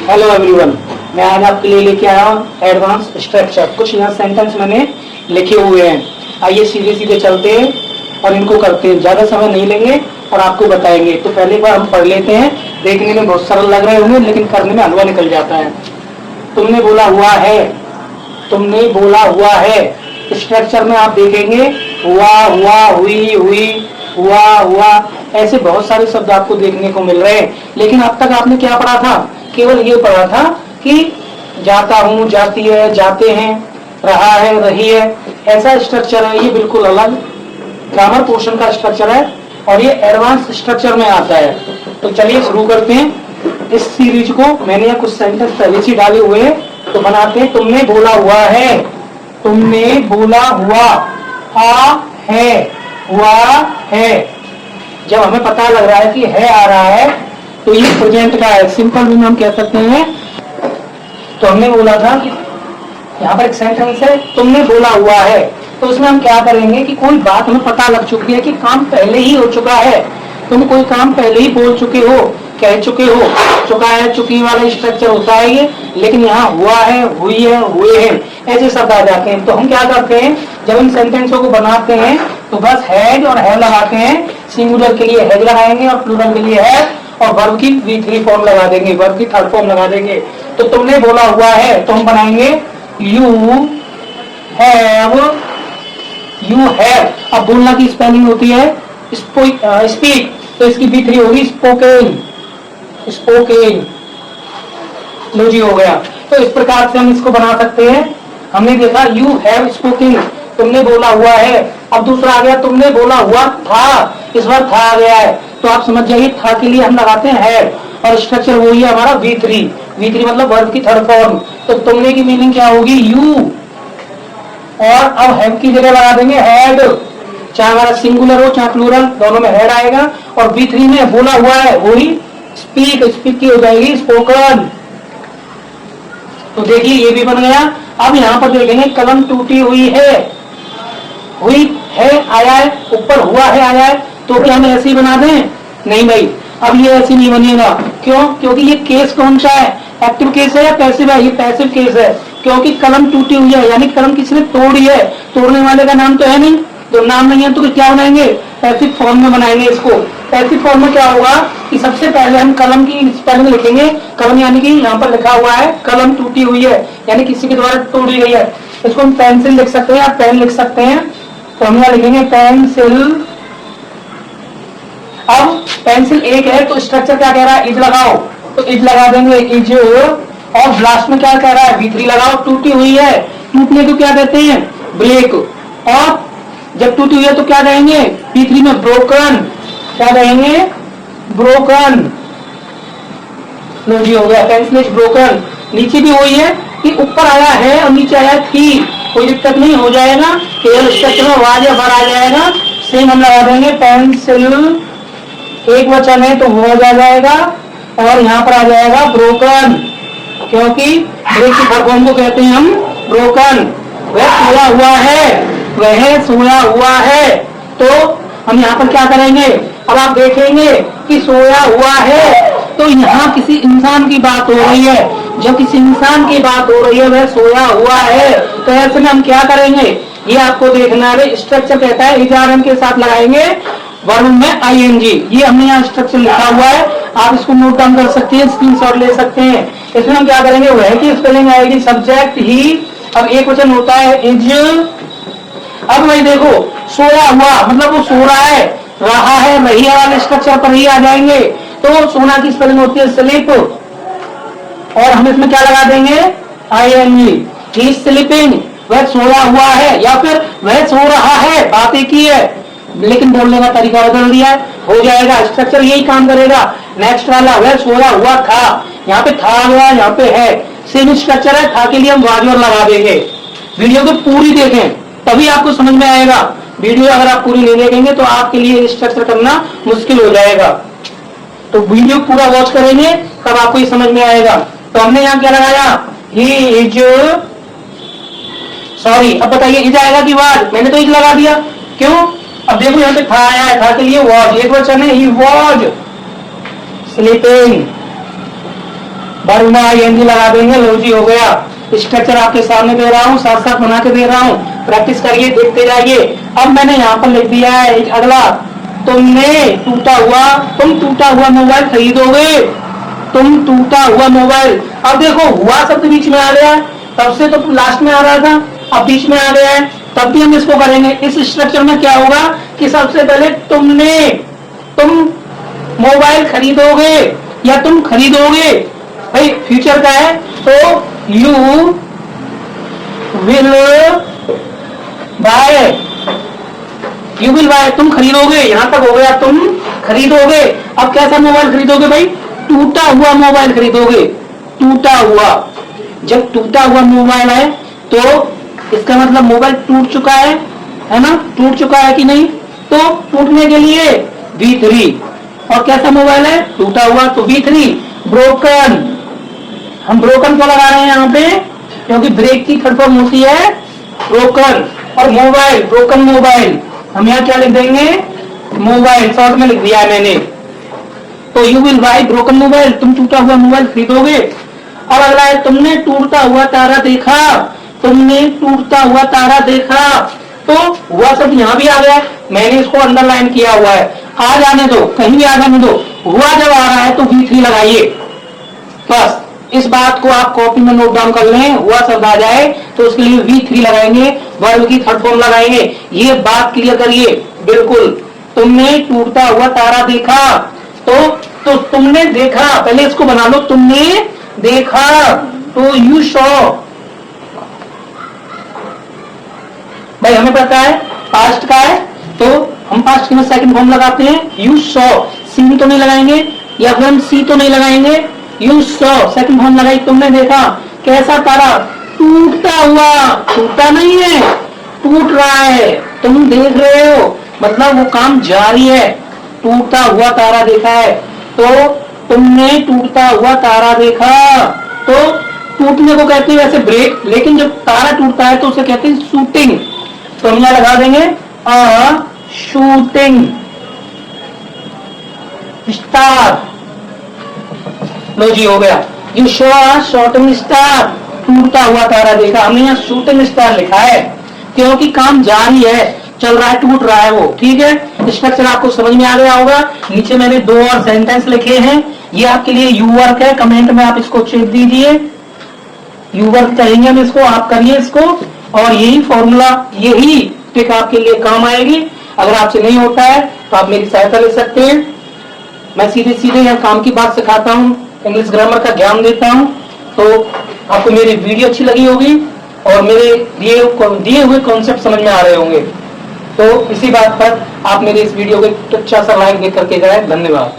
Hello everyone, मैं आज आपके लिए लेके आया हूँ एडवांस स्ट्रक्चर। कुछ यहाँ सेंटेंस मैंने लिखे हुए हैं। आइए सीधे सीधे चलते हैं और इनको करते हैं। ज्यादा समय नहीं लेंगे और आपको बताएंगे। तो पहले बार हम पढ़ लेते हैं। देखने में बहुत सरल लग रहे होंगे लेकिन करने में हलवा निकल जाता है। तुमने बोला हुआ है, तुमने बोला हुआ है। स्ट्रक्चर में आप देखेंगे हुआ, हुआ, हुई, हुई, हुआ, हुआ, ऐसे बहुत सारे शब्द आपको देखने को मिल रहे हैं। लेकिन अब तक आपने क्या पढ़ा था? केवल ये पढ़ा था कि जाता हूं, जाती है, जाते हैं, रहा है, रही है। ऐसा स्ट्रक्चर है। ये बिल्कुल अलग ग्रामर पोर्शन का स्ट्रक्चर है और ये एडवांस स्ट्रक्चर में आता है। तो चलिए शुरू करते हैं इस सीरीज को। मैंने यहाँ कुछ सेंटेंस पहले से डाले हुए हैं, तो बनाते हैं। तुमने बोला हुआ है, तुमने बोला हुआ है, हुआ है। जब हमें पता लग रहा है कि है आ रहा है तो ये प्रेजेंट का है। सिंपल वे में हम कह सकते हैं। तो हमने बोला था कि यहाँ पर एक सेंटेंस है, तुमने बोला हुआ है। तो उसमें हम क्या करेंगे कि कोई बात हमें पता लग चुकी है कि काम पहले ही हो चुका है। तुम कोई काम पहले ही बोल चुके हो, कह चुके हो। चुका है, चुकी वाला स्ट्रक्चर होता है ये। लेकिन यहाँ हुआ है, हुई है, हुए हैं, ऐसे शब्द आ जाते हैं। तो हम क्या करते हैं, जब इन सेंटेंसों को बनाते हैं तो बस हैड और हैव लगाते हैं। सिंगुलर के लिए हैड लगाएंगे और प्लूरल के लिए है, और वर्ब की V3 फॉर्म लगा देंगे, वर्ब की थर्ड फॉर्म लगा देंगे। तो तुमने बोला हुआ है तो हम बनाएंगे यू हैव, यू हैव। अब बोलना की स्पेलिंग होती है स्पीक, तो इसकी V3 होगी स्पोकन, स्पोकन। लो जी, हो गया। तो इस प्रकार से हम इसको बना सकते हैं। हमने देखा यू हैव स्पोकन, तुमने बोला हुआ है। अब दूसरा आ गया, तुमने बोला हुआ था। इस बार था आ गया है, तो आप समझ जाइए था के लिए हम लगाते हैं हैड, और स्ट्रक्चर वही है हमारा V3। V3 मतलब वर्ब की थर्ड फॉर्म। तो तुमने की मीनिंग क्या होगी? यू। और अब हैव की जगह लगा देंगे हैड। चाहे हमारा सिंगुलर हो चाहे प्लूरल, दोनों में हैड आएगा। और V3 में बोला हुआ है वही स्पीक, स्पीक की हो जाएगी स्पोकन। तो देखिए ये भी बन गया। अब यहाँ पर देखेंगे कलम टूटी हुई है, हुई है आया है, ऊपर हुआ है आया है। तो क्या हम ऐसे ही बना दें? नहीं भाई, अब ये ऐसे नहीं बनेगा। क्यों? क्योंकि ये केस कौन सा है? एक्टिव केस है या पैसिव है? ये पैसिव केस है। क्योंकि कलम टूटी हुई है यानी कलम किसी ने तोड़ी है। तोड़ने वाले का नाम तो है नहीं, तो नाम नहीं है तो क्या बनाएंगे? पैसिव फॉर्म में बनाएंगे इसको। पैसिव फॉर्म में क्या होगा कि सबसे पहले हम कलम की स्पेलिंग लिखेंगे। कलम यानी कि यहाँ पर लिखा हुआ है कलम टूटी हुई है यानी किसी के द्वारा तोड़ी गई है। इसको हम पेंसिल लिख सकते हैं या पेन लिख सकते हैं। तो हम यहाँ लिखेंगे पेंसिल। अब पेंसिल एक है तो स्ट्रक्चर क्या कह रहा है? इज लगाओ, तो इज लगा देंगे इज। और लास्ट में क्या कह रहा है? V3 लगाओ। टूटी हुई है, टूटने को क्या कहते हैं? ब्रेक। और जब टूटी हुई है तो क्या कहेंगे? V3 में ब्रोकन। क्या कहेंगे? ब्रोकन। लो जी, हो गया पेंसिल इज ब्रोकन। नीचे भी वही है कि ऊपर आया है और नीचे आया थी, कोई दिक्कत नहीं, हो जाएगा। केवल स्ट्रक्चर में वाज या भर आ जाएगा। सेम हम लगा देंगे पेंसिल, एक वचन है तो वॉज आ जाएगा और यहाँ पर आ जाएगा ब्रोकन, क्योंकि ब्रेक की थर्ड फॉर्म को कहते हैं हम ब्रोकन। वह सोया हुआ है, वह सोया हुआ है। तो हम यहाँ पर क्या करेंगे? अब आप देखेंगे कि सोया हुआ है तो यहाँ किसी इंसान की बात हो रही है। जब किसी इंसान की बात हो रही है, वह सोया हुआ है, तो ऐसे में हम क्या करेंगे? ये आपको देखना है। स्ट्रक्चर कहता है इजारन के साथ लगाएंगे वर्ब में ING। ये हमने यहाँ स्ट्रक्चर लिखा हुआ है, आप इसको नोट डाउन कर सकते हैं, स्क्रीनशॉट ले सकते हैं। इसमें हम क्या करेंगे? वह की स्पेलिंग आएगी सब्जेक्ट ही। अब एक वचन होता है इज। अब वही देखो सोया हुआ मतलब वो सो रहा है, रहा है, रही है वाले स्ट्रक्चर पर ही आ जाएंगे। तो सोना की स्पेलिंग होती है स्लीप, और हम इसमें क्या लगा देंगे? ING। ही इज स्लीपिंग, वह सोया हुआ है, या फिर वह सो रहा है, बात एक ही है लेकिन बोलने का तरीका बदल दिया है। हो जाएगा, स्ट्रक्चर यही काम करेगा। नेक्स्ट वाला वह सोया हुआ था, यहाँ पे था आ गया, यहाँ पे है। सेम स्ट्रक्चर है, था के लिए हम वाज और लगा देंगे। वीडियो को पूरी देखें तभी आपको समझ में आएगा। वीडियो अगर आप पूरी नहीं देखेंगे तो आपके लिए स्ट्रक्चर करना मुश्किल हो जाएगा। तो वीडियो पूरा वॉच करेंगे तब आपको ये समझ में आएगा। तो हमने यहाँ क्या लगाया? ही इज, सॉरी अब बताइए इज आएगा कि वाज? मैंने तो इज लगा दिया। क्यों? अब देखो यहाँ पे था आया है, था के लिए वॉज, एक वचन है, ही वॉज स्लीपिंग। वर्ब में आईएनजी लगा देंगे, लो जी हो गया। स्ट्रक्चर आपके सामने दे रहा हूँ, साथ साथ बना के दे रहा हूँ, प्रैक्टिस करिए, देखते जाइए। अब मैंने यहाँ पर लिख दिया है एक अगला, तुमने टूटा हुआ, तुम टूटा हुआ मोबाइल खरीदोगे, तुम टूटा हुआ मोबाइल। अब देखो हुआ शब्द बीच में आ गया, तब से तो लास्ट में आ रहा था, अब बीच में आ गया है, तब भी हम इसको करेंगे। इस स्ट्रक्चर में क्या होगा कि सबसे पहले तुमने, तुम मोबाइल खरीदोगे या तुम खरीदोगे, भाई फ्यूचर का है तो you will buy, you will buy, तुम खरीदोगे, यहां तक हो गया, तुम खरीदोगे। अब कैसा मोबाइल खरीदोगे भाई? टूटा हुआ मोबाइल खरीदोगे, टूटा हुआ। जब टूटा हुआ मोबाइल है तो इसका मतलब मोबाइल टूट चुका है ना, टूट चुका है कि नहीं? तो टूटने के लिए V3, और कैसा मोबाइल है? टूटा हुआ, तो V3। ब्रोकन, हम ब्रोकन को लगा रहे हैं यहाँ पे क्योंकि ब्रेक की थर्ड फॉर्म होती है ब्रोकन, और मोबाइल, ब्रोकन मोबाइल, हम यहाँ क्या लिख देंगे? मोबाइल, शॉर्ट में लिख दिया है मैंने। तो you will buy broken mobile, तुम टूटा हुआ मोबाइल खरीदोगे। और अगला है, तुमने टूटता हुआ तारा देखा, तुमने टूटता हुआ तारा देखा। तो हुआ शब्द यहाँ भी आ गया, मैंने इसको अंडरलाइन किया हुआ है, आ जाने दो, कहीं भी आ जाने दो। हुआ जब आ रहा है तो V3 लगाइए, बस इस बात को आप कॉपी में नोट डाउन कर लें। हुआ शब्द आ जाए तो उसके लिए V3 लगाएंगे, वर्ब की थर्ड फॉर्म लगाएंगे, ये बात क्लियर करिए बिल्कुल। तुमने टूटता हुआ तारा देखा, तो तुमने देखा, पहले इसको बना लो, तुमने देखा, तो यू शॉ। भाई हमें पता है पास्ट का है तो हम पास्ट के में सेकंड फॉर्म लगाते हैं, यू शॉ। सी तो नहीं लगाएंगे या फिर हम सी तो नहीं लगाएंगे, यू शॉ सेकंड फॉर्म लगाई, तुमने देखा। कैसा तारा? टूटता हुआ, टूटा नहीं है, टूट रहा है, तुम देख रहे हो, मतलब वो काम जारी है। टूटता हुआ तारा देखा है, तो तुमने टूटता हुआ तारा देखा। तो टूटने को कहते हैं वैसे ब्रेक, लेकिन जब तारा टूटता है तो उसे कहते हैं शूटिंग। तो हम यहां लगा देंगे अ शूटिंग स्टार, लो जी हो गया। You show a shooting star, टूटता हुआ तारा देखा, हमने यहाँ शूटिंग स्टार लिखा है क्योंकि काम जारी है, चल रहा है, टूट रहा है वो, ठीक है। स्ट्रक्चर आपको समझ में आ गया होगा। नीचे मैंने 2 और सेंटेंस लिखे हैं, ये आपके लिए यू वर्क है, कमेंट में आप इसको चेक दीजिए, यू वर्क कहेंगे हम इसको, आप करिए इसको, और यही फॉर्मूला, यही ट्रिक आपके लिए काम आएगी। अगर आपसे नहीं होता है तो आप मेरी सहायता ले सकते हैं। मैं सीधे सीधे यहाँ काम की बात सिखाता हूँ, इंग्लिश ग्रामर का ज्ञान देता हूँ। तो आपको मेरी वीडियो अच्छी लगी होगी और मेरे दिए हुए कॉन्सेप्ट समझ में आ रहे होंगे। तो इसी बात पर आप मेरे इस वीडियो को अच्छा सा लाइक दे करके जाए। धन्यवाद।